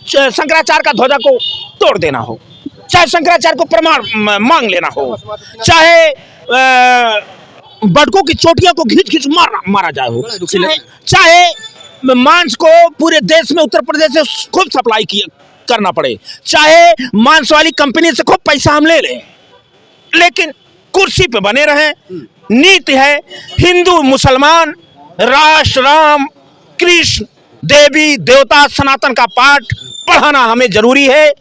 शंकराचार्य का ध्वजा को तोड़ देना हो, चाहे शंकराचार्य को प्रमाण मांग लेना हो, चाहे बड़कों की चोटियों को घींच घींच मारा जाए हो, चाहे मांस को पूरे देश में उत्तर प्रदेश से खूब सप्लाई करना पड़े, चाहे मांस वाली कंपनी से खूब पैसा हम ले लें, लेकिन कुर्सी पे बने रहें। नीति है हिंदू मुसलमान, राष्ट्र, राम कृष्ण, देवी देवता, सनातन का पाठ पढ़ाना हमें जरूरी है।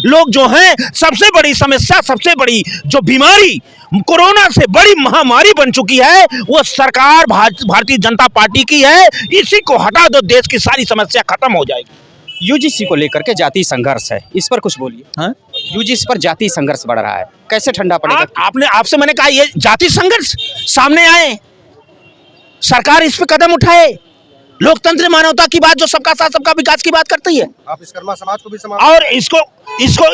लोग जो हैं, सबसे बड़ी समस्या, सबसे बड़ी जो बीमारी कोरोना से बड़ी महामारी बन चुकी है, वो सरकार भारतीय जनता पार्टी की है। इसी को हटा दो, देश की सारी समस्या खत्म हो जाएगी। यूजीसी को लेकर के जातीय संघर्ष है, इस पर कुछ बोलिए। हाँ? यूजीसी पर जातीय संघर्ष बढ़ रहा है, कैसे ठंडा पड़ेगा? आपसे मैंने कहा ये जातीय संघर्ष सामने आए, सरकार इस पे कदम उठाए, लोकतंत्र मानवता की बात, जो सबका साथ सबका विकास की बात करती है, आप विश्वकर्मा समाज को भी और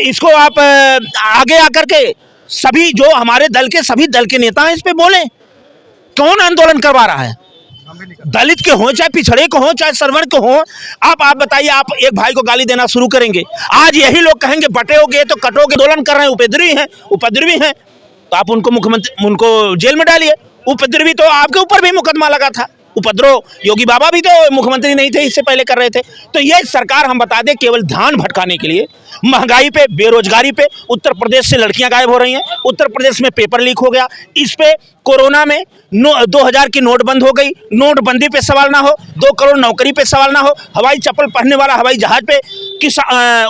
इसको आप आगे आकर के सभी जो हमारे दल के नेता हैं इस पे बोले। कौन आंदोलन करवा रहा है? दलित के हों, चाहे पिछड़े को हों, चाहे सरवण को हों, आप बताइए, आप एक भाई को गाली देना शुरू करेंगे, आज यही लोग कहेंगे बटेोगे तो कटोगे, आंदोलन कर रहे हैं, उपद्रवी हैं, तो आप उनको जेल में डालिए। उपद्रवी तो आपके ऊपर भी मुकदमा लगा था, उपद्रव योगी बाबा भी तो मुख्यमंत्री नहीं थे, इससे पहले कर रहे थे। तो ये सरकार, हम बता दें, केवल ध्यान भटकाने के लिए, महंगाई पे, बेरोजगारी पे, उत्तर प्रदेश से लड़कियां गायब हो रही हैं, उत्तर प्रदेश में पेपर लीक हो गया, इस पे कोरोना में 2000 की नोट बंद हो गई, नोटबंदी पे सवाल ना हो, 2 करोड़ नौकरी पे सवाल ना हो, हवाई चप्पल पहनने वाला हवाई जहाज पे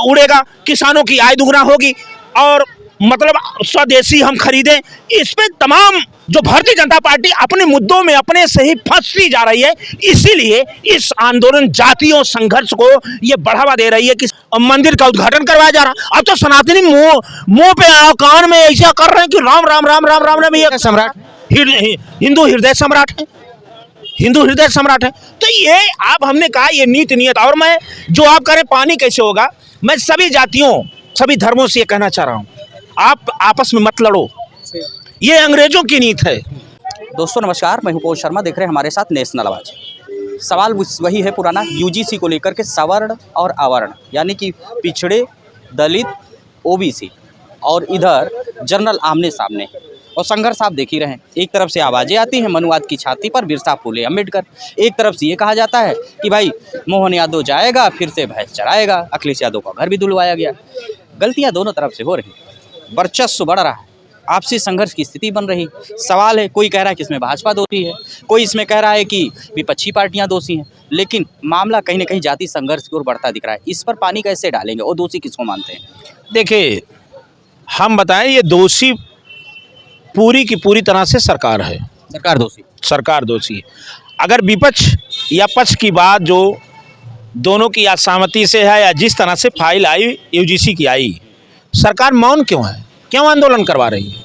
उड़ेगा, किसानों की आय दुगना होगी, और मतलब स्वदेशी हम खरीदें, इस पे तमाम जो भारतीय जनता पार्टी अपने मुद्दों में अपने से ही फंसती जा रही है। इसीलिए इस आंदोलन जातीयों संघर्ष को ये बढ़ावा दे रही है कि मंदिर का उद्घाटन करवाया जा रहा। अब तो सनातनी मुंह पे कान में ऐसा कर रहे हैं कि राम राम राम राम राम राम, ये सम्राट, हिंदू हृदय सम्राट है, हिंदू हृदय सम्राट है। तो ये आप, हमने कहा ये नीति नियत, और मैं जो आप कह रहे पानी कैसे होगा, मैं सभी जातियों, सभी धर्मों से ये कहना चाह रहा हूँ, आप आपस में मत लड़ो, ये अंग्रेजों की नीति है। दोस्तों नमस्कार, मैं हूं शर्मा, देख रहे हैं हमारे साथ नेशनल आवाज। सवाल वही है पुराना, यूजीसी को लेकर के सवर्ण और अवर्ण, यानी कि पिछड़े, दलित, ओबीसी और इधर जनरल आमने सामने, और संघर्ष आप देख ही रहे हैं। एक तरफ से आवाज़ें आती हैं मनुवाद की छाती पर, बिरसा फुले अम्बेडकर, एक तरफ से ये कहा जाता है कि भाई मोहन यादव जाएगा फिर से भैंस चराएगा, अखिलेश यादव का घर भी धुलवाया गया। गलतियाँ दोनों तरफ से हो रही, वर्चस्व बढ़ रहा है, आपसी संघर्ष की स्थिति बन रही। सवाल है, कोई कह रहा है कि इसमें भाजपा दोषी है, कोई इसमें कह रहा है कि विपक्षी पार्टियां दोषी हैं, लेकिन मामला कहीं ना कहीं जाति संघर्ष की ओर बढ़ता दिख रहा है। इस पर पानी कैसे डालेंगे और दोषी किसको मानते हैं? देखिए, हम बताएं, ये दोषी पूरी की पूरी तरह से सरकार है, सरकार दोषी। अगर विपक्ष या पक्ष की बात जो दोनों की असहमति से है, या जिस तरह से फाइल आई यूजीसी की आई, सरकार मौन क्यों है? क्यों आंदोलन करवा रही है?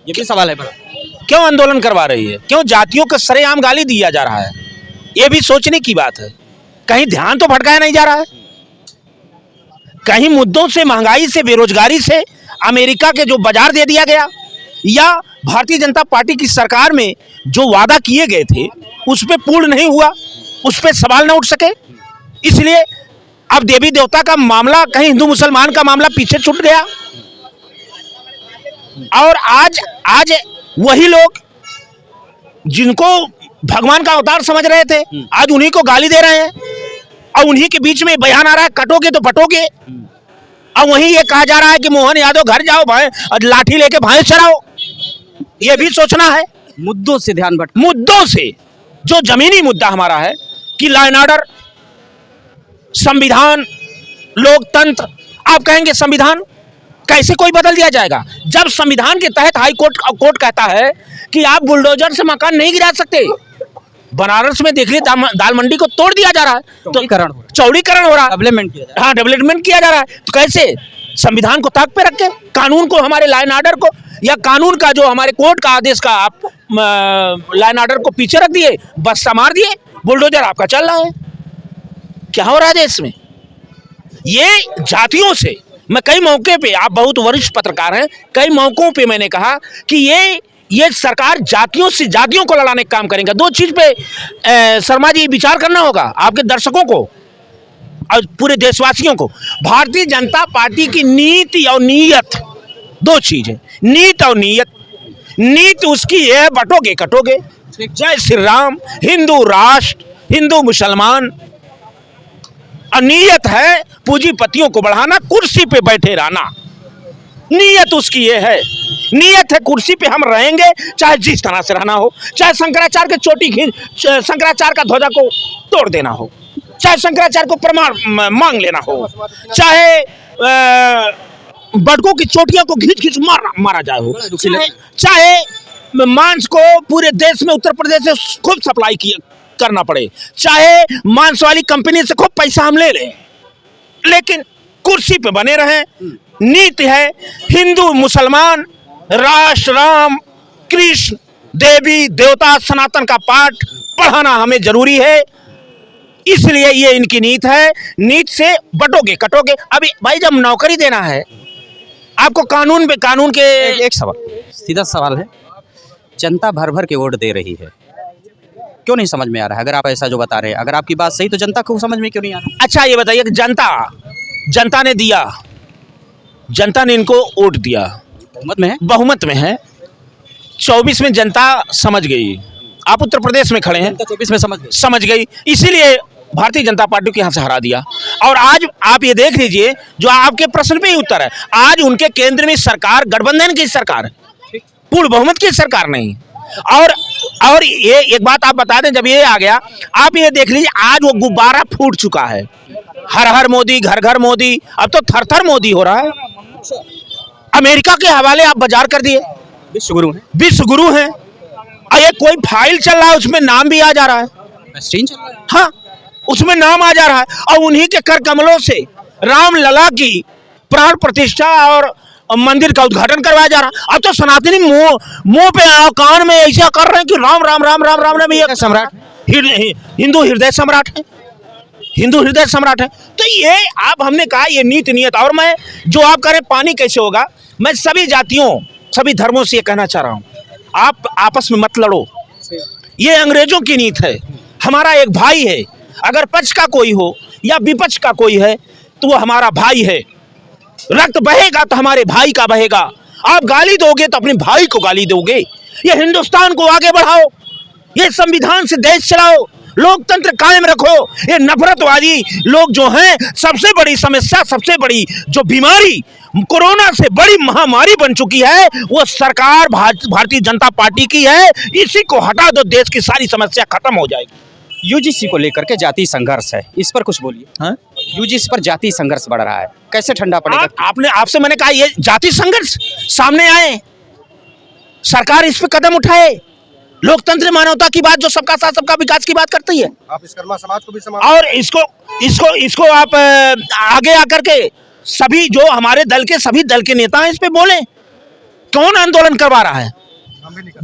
ये भी सवाल है बड़ा। क्यों आंदोलन करवा रही है? क्यों जातियों को सरेआम गाली दिया जा रहा है? ये भी सोचने की बात है। कहीं ध्यान तो भटकाया नहीं जा रहा है? कहीं मुद्दों से, महंगाई से, बेरोजगारी से अमेरिका के जो बाजार दे दिया गया, या भारतीय जनता पार्टी की सरकार में जो वादा किए गए थे उस पर पूर्ण नहीं हुआ, उस पर सवाल न उठ सके, इसलिए अब देवी देवता का मामला, कहीं हिंदू मुसलमान का मामला पीछे छूट गया। और आज वही लोग जिनको भगवान का अवतार समझ रहे थे, आज उन्हीं को गाली दे रहे हैं, और उन्हीं के बीच में बयान आ रहा है कटोगे तो बटोगे, और वहीं ये कहा जा रहा है कि मोहन यादव घर जाओ और लाठी लेके भैंस चराओ। ये भी सोचना है। मुद्दों से ध्यान मुद्दों से, जो जमीनी मुद्दा हमारा है कि लॉ एंड ऑर्डर, संविधान, लोकतंत्र। आप कहेंगे संविधान कैसे कोई बदल दिया जाएगा? जब संविधान के तहत हाई कोर्ट कहता है कि आप बुलडोजर से मकान नहीं गिरा सकते। बनारस में देख लीजिए, दाल मंडी को तोड़ दिया जा रहा है, तो चौड़ीकरण हो रहा है, डेवलपमेंट किया जा रहा है। तो कैसे संविधान को ताक पे रख के, कानून को, हमारे लॉ एंड ऑर्डर को, या कानून का जो हमारे कोर्ट का आदेश का आप लॉ एंड ऑर्डर को पीछे रख दिए, बस संवार दिए, बुलडोजर आपका चल रहा है। क्या हो रहा है देश में? ये जातियों से, मैं कई मौके पे, आप बहुत वरिष्ठ पत्रकार हैं, कई मौकों पे मैंने कहा कि ये सरकार जातियों से, जातियों को लड़ाने का काम करेंगे। दो चीज पे शर्मा जी विचार करना होगा आपके दर्शकों को। और पूरे देशवासियों को, भारतीय जनता पार्टी की नीति और नीयत दो चीज है, नीत और नीयत। नीति उसकी है बटोगे कटोगे, जय श्री राम, हिंदू राष्ट्र, हिंदू मुसलमान। और नीयत है पूंजीपतियों को बढ़ाना, कुर्सी पे बैठे रहना। नीयत उसकी ये है, नीयत है कुर्सी पे हम रहेंगे, चाहे जिस तरह से रहना हो, चाहे शंकराचार्य के चोटी खींच, शंकराचार्य का ध्वजा को तोड़ देना हो, चाहे शंकराचार्य को प्रमाण मांग लेना हो, चाहे बड़कों की चोटियों को खींच खींच मारा जाए हो, चाहे मांस को पूरे देश में उत्तर प्रदेश से खूब सप्लाई करना पड़े, चाहे मांस वाली कंपनी से खूब पैसा हम ले लें, लेकिन कुर्सी पे बने रहें। नीति है हिंदू मुसलमान, राष्ट्र, राम कृष्ण, देवी देवता, सनातन का पाठ पढ़ाना हमें जरूरी है, इसलिए ये इनकी नीति है। नीति से बटोगे कटोगे। अभी भाई जब नौकरी देना है आपको, कानून के एक सवाल, सीधा सवाल है, जनता भर भर के वोट दे रही है, क्यों नहीं समझ में आ रहा है? अगर आप ऐसा जो बता रहे हैं, अगर आपकी बात सही, तो जनता को समझ में क्यों नहीं आ रहा? अच्छा ये बताइए कि जनता ने दिया, जनता ने इनको वोट दिया, बहुमत में है, 24 में जनता समझ गई। आप उत्तर प्रदेश में खड़े हैं, 24 में समझ गई, इसीलिए भारतीय जनता पार्टी को यहाँ से हरा दिया। और आज आप ये देख लीजिए, जो आपके प्रश्न पे ही उत्तर है, आज उनके केंद्र में सरकार गठबंधन की सरकार है, पूर्ण बहुमत की सरकार नहीं। और ये एक बात आप बता दें, जब ये आ गया, आप ये देख लीजिए, आज वो गुब्बारा फूट चुका है, हर हर मोदी, घर घर मोदी, अब तो थर थर मोदी हो रहा है। अमेरिका के हवाले आप बाजार कर दिए, विश्व गुरु हैं, और ये कोई फाइल चल रहा है उसमें नाम भी आ जा रहा है, हाँ उसमें नाम आ जा रहा है, और उन्हीं के कर कमलों से रामलला की प्राण प्रतिष्ठा और मंदिर का उद्घाटन करवाया जा रहा है। अब तो सनातनी मुंह पे कान में ऐसा कर रहे हैं कि राम राम राम राम राम राम, ये सम्राट, हिंदू हृदय सम्राट है, हिंदू हृदय सम्राट है। तो ये आप, हमने कहा ये नीति नियत। और मैं जो आप कह रहे हैं पानी कैसे होगा, मैं सभी जातियों सभी धर्मों से ये कहना चाह रहा हूँ, आप आपस में मत लड़ो, ये अंग्रेजों की नीति है। हमारा एक भाई है, अगर पक्ष का कोई हो या विपक्ष का कोई है तो वो हमारा भाई है, रक्त बहेगा तो हमारे भाई का बहेगा। आप गाली दोगे तो अपने भाई को गाली दोगे। ये हिंदुस्तान को आगे बढ़ाओ, ये संविधान से देश चलाओ, लोकतंत्र कायम रखो। ये नफरतवादी लोग जो हैं, सबसे बड़ी समस्या, सबसे बड़ी जो बीमारी कोरोना से बड़ी महामारी बन चुकी है, वो सरकार भारतीय जनता पार्टी की है। इसी को हटा दो, देश की सारी समस्या खत्म हो जाएगी। यूजीसी को लेकर के जाति संघर्ष है, इस पर कुछ बोलिए। हाँ, यूजीसी पर जाति संघर्ष बढ़ रहा है, कैसे ठंडा पड़ेगा? आपसे मैंने कहा ये जाति संघर्ष सामने आए, सरकार इस पे कदम उठाए, लोकतंत्र मानवता की बात, जो सबका साथ सबका विकास की बात करती है, आप विश्वकर्मा समाज को भी और इसको आप आगे आकर के सभी जो हमारे दल के नेता हैं इस पे बोले। कौन आंदोलन करवा रहा है?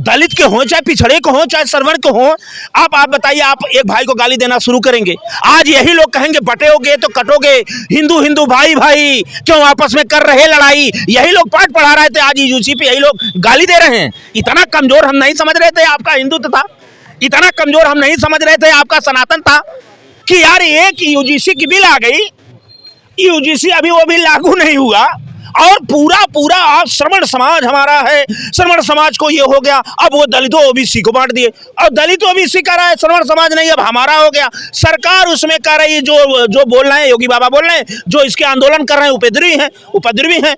दलित के हों, चाहे पिछड़े को हों, चाहे सर्वण को हों। आप बताइए, आप एक भाई को गाली देना शुरू करेंगे, आज यही लोग कहेंगे बटेोगे तो कटोगे, हिंदू हिंदू भाई भाई क्यों आपस में कर रहे लड़ाई। यही लोग पाठ पढ़ा रहे थे, आज यूजीसी पे यही लोग गाली दे रहे हैं। इतना कमजोर हम नहीं समझ रहे थे आपका हिंदुत्व था, इतना कमजोर हम नहीं समझ रहे थे आपका सनातन था, कि यार एक यूजीसी की बिल आ गई, यूजीसी अभी वो भी लागू नहीं हुआ, और पूरा आप श्रमण समाज हमारा है, श्रमण समाज को ये हो गया, अब वो दलितों ओबीसी को बांट दिए, और दलित ओबीसी कह रहा है श्रमण समाज नहीं, अब हमारा हो गया। सरकार उसमें कह रही है, जो बोल रहे हैं योगी बाबा बोल रहे हैं, जो इसके आंदोलन कर रहे हैं उपद्रवी हैं,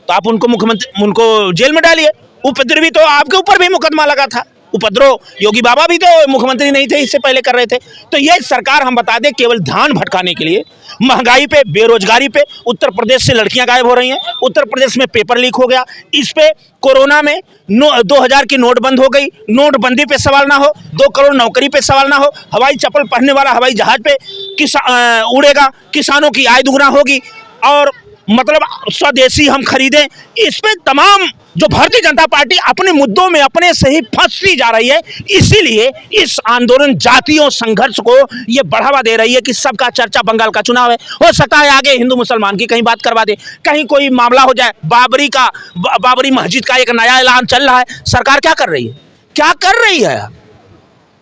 तो आप उनको जेल में डालिए। उपद्रवी तो आपके ऊपर भी मुकदमा लगा था, उपद्रव योगी बाबा भी तो मुख्यमंत्री नहीं थे, इससे पहले कर रहे थे। तो ये सरकार, हम बता दें, केवल ध्यान भटकाने के लिए, महंगाई पे, बेरोजगारी पे, उत्तर प्रदेश से लड़कियां गायब हो रही हैं, उत्तर प्रदेश में पेपर लीक हो गया, इस पे कोरोना में 2000 की नोट बंद हो गई, नोटबंदी पे सवाल ना हो, 2 करोड़ नौकरी पे सवाल ना हो, हवाई चप्पल पहनने वाला हवाई जहाज पे उड़ेगा, किसानों की आय दुगना होगी, और मतलब स्वदेशी हम खरीदें। इस पे तमाम जो भारतीय जनता पार्टी अपने मुद्दों में अपने से ही फंसती जा रही है, इसीलिए इस आंदोलन जातियों संघर्ष को ये बढ़ावा दे रही है कि सबका चर्चा बंगाल का चुनाव है। हो सकता है आगे हिंदू मुसलमान की कहीं बात करवा दे, कहीं कोई मामला हो जाए, बाबरी मस्जिद का एक नया ऐलान चल रहा है। सरकार क्या कर रही है, क्या कर रही है?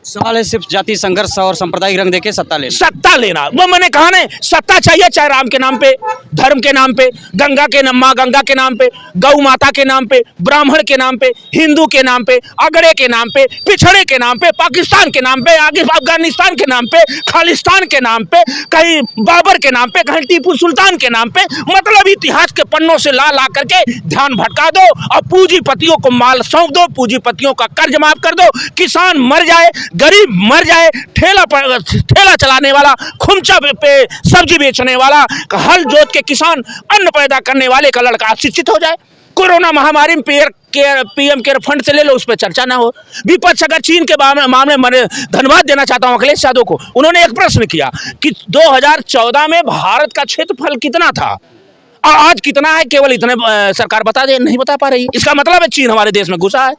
सवाल है सिर्फ जाति संघर्ष और सांप्रदायिक रंग देके सत्ता लेना। सत्ता लेना, वो मैंने कहा ना, सत्ता चाहिए चाहे राम के नाम पे, धर्म के नाम पे, गंगा के नाम, माँ गंगा के नाम पे, गौ माता के नाम पे, ब्राह्मण के नाम पे, हिंदू के नाम पे, अगड़े के नाम पे, पिछड़े के नाम पे, पाकिस्तान के नाम पे, आगे अफगानिस्तान के नाम पे, खालिस्तान के नाम पे, कहीं बाबर के नाम पे, कहीं टीपू सुल्तान के नाम पे। मतलब इतिहास के पन्नों से ला ला करके ध्यान भटका दो और पूंजीपतियों को माल सौंप दो, पूंजीपतियों का कर्ज माफ कर दो, किसान मर जाए, गरीब मर जाए, ठेला चलाने वाला, खुमचा पे सब्जी बेचने वाला, हल जोत के किसान, अन्न पैदा करने वाले का लड़का शिक्षित हो जाए। कोरोना महामारी में पीएम केयर फंड से ले लो, उस पर चर्चा ना हो। विपक्ष अगर चीन के मामले में धन्यवाद देना चाहता हूं अखिलेश यादव को, उन्होंने एक प्रश्न किया कि 2014 में भारत का क्षेत्रफल कितना था और आज कितना है, केवल इतने सरकार बता दे, नहीं बता पा रही। इसका मतलब है चीन हमारे देश में घुसा है।